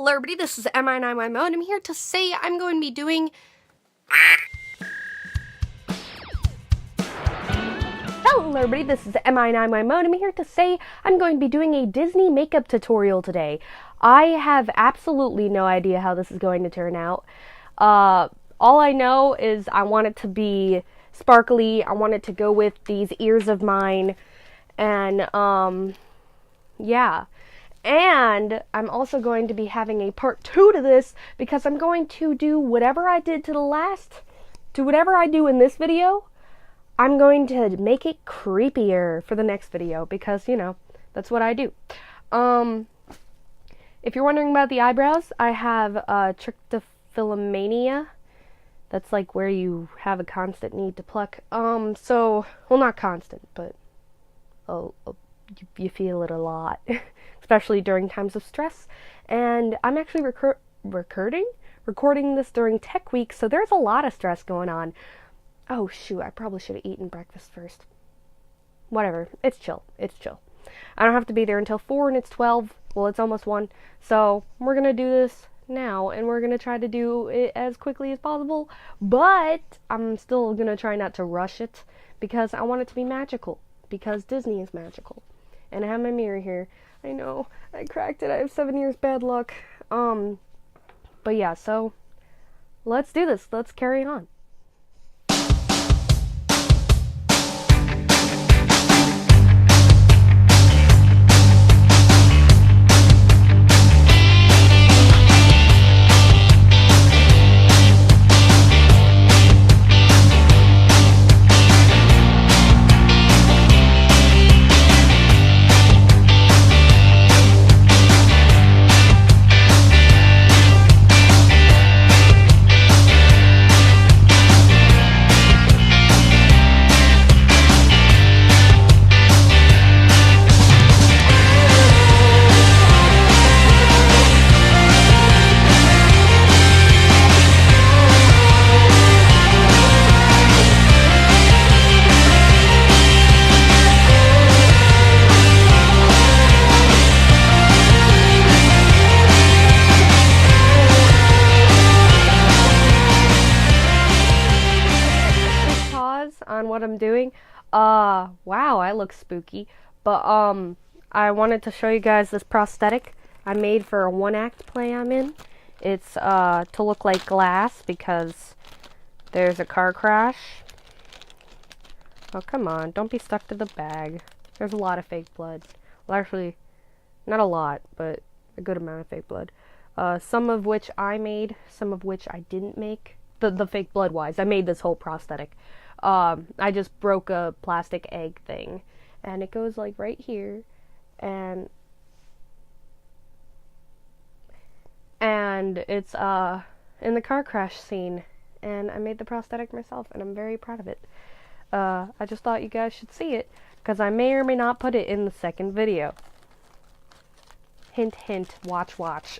Hello everybody, this is Minimymo, and I'm here to say I'm going to be doing... Hello everybody, this is Minimymo, and I'm here to say I'm going to be doing a Disney makeup tutorial today. I have absolutely no idea how this is going to turn out. All I know is I want it to be sparkly, I want it to go with these ears of mine, and, yeah. And I'm also going to be having a part 2 to this because I'm going to do whatever I did to whatever I do in this video, I'm going to make it creepier for the next video because, you know, that's what I do. If you're wondering about the eyebrows, I have trichotillomania. That's like where you have a constant need to pluck. Well, not constant, but you feel it a lot. Especially during times of stress, and I'm actually recording this during Tech Week, so there's a lot of stress going on. Oh shoot, I probably should have eaten breakfast first. Whatever, it's chill, I don't have to be there until 4 and it's 12, well it's almost 1, so we're gonna do this now, and we're gonna try to do it as quickly as possible, but I'm still gonna try not to rush it, because I want it to be magical, because Disney is magical. And I have my mirror here. I know, I cracked it. I have 7 years bad luck. But yeah, so let's do this. Let's carry on. On what I'm doing. Wow, I look spooky. But I wanted to show you guys this prosthetic I made for a one-act play I'm in. It's to look like glass because there's a car crash. Oh, come on, don't be stuck to the bag. There's a lot of fake blood. Well, actually, not a lot, but a good amount of fake blood. Some of which I made, some of which I didn't make. The fake blood-wise, I made this whole prosthetic. I just broke a plastic egg thing, and it goes like right here, and it's in the car crash scene, and I made the prosthetic myself, and I'm very proud of it. I just thought you guys should see it, because I may or may not put it in the second video. Hint, hint, watch, watch.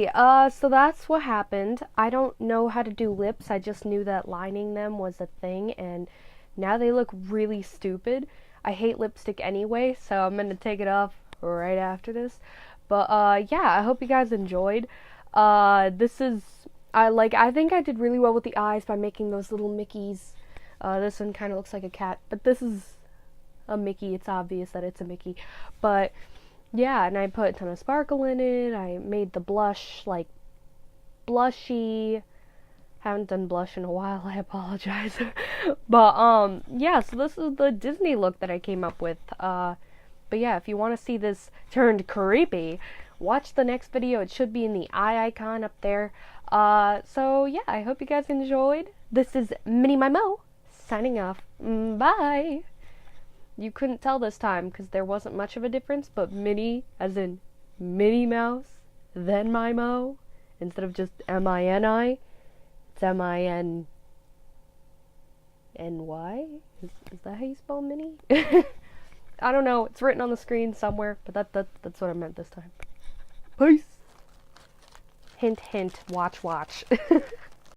Okay, so that's what happened. I don't know how to do lips. I just knew that lining them was a thing, and now they look really stupid. I hate lipstick anyway, so I'm gonna take it off right after this. But, yeah, I hope you guys enjoyed. I think I did really well with the eyes by making those little Mickeys. This one kind of looks like a cat, but this is a Mickey. It's obvious that it's a Mickey. But yeah, and I put a ton of sparkle in it. I made the blush like blushy. Haven't done blush in a while, I apologize. But yeah, so this is the Disney look that I came up with. But yeah, if you want to see this turned creepy, watch the next video. It should be in the eye icon up there. So yeah, I hope you guys enjoyed. This is Minimymo signing off. Bye. You couldn't tell this time because there wasn't much of a difference, but Minnie, as in Minnie Mouse, then Mimo, instead of just M-I-N-I, it's M-I-N-N-Y? Is that how you spell Minnie? I don't know, it's written on the screen somewhere, but that's what I meant this time. Peace! Hint, hint, watch, watch.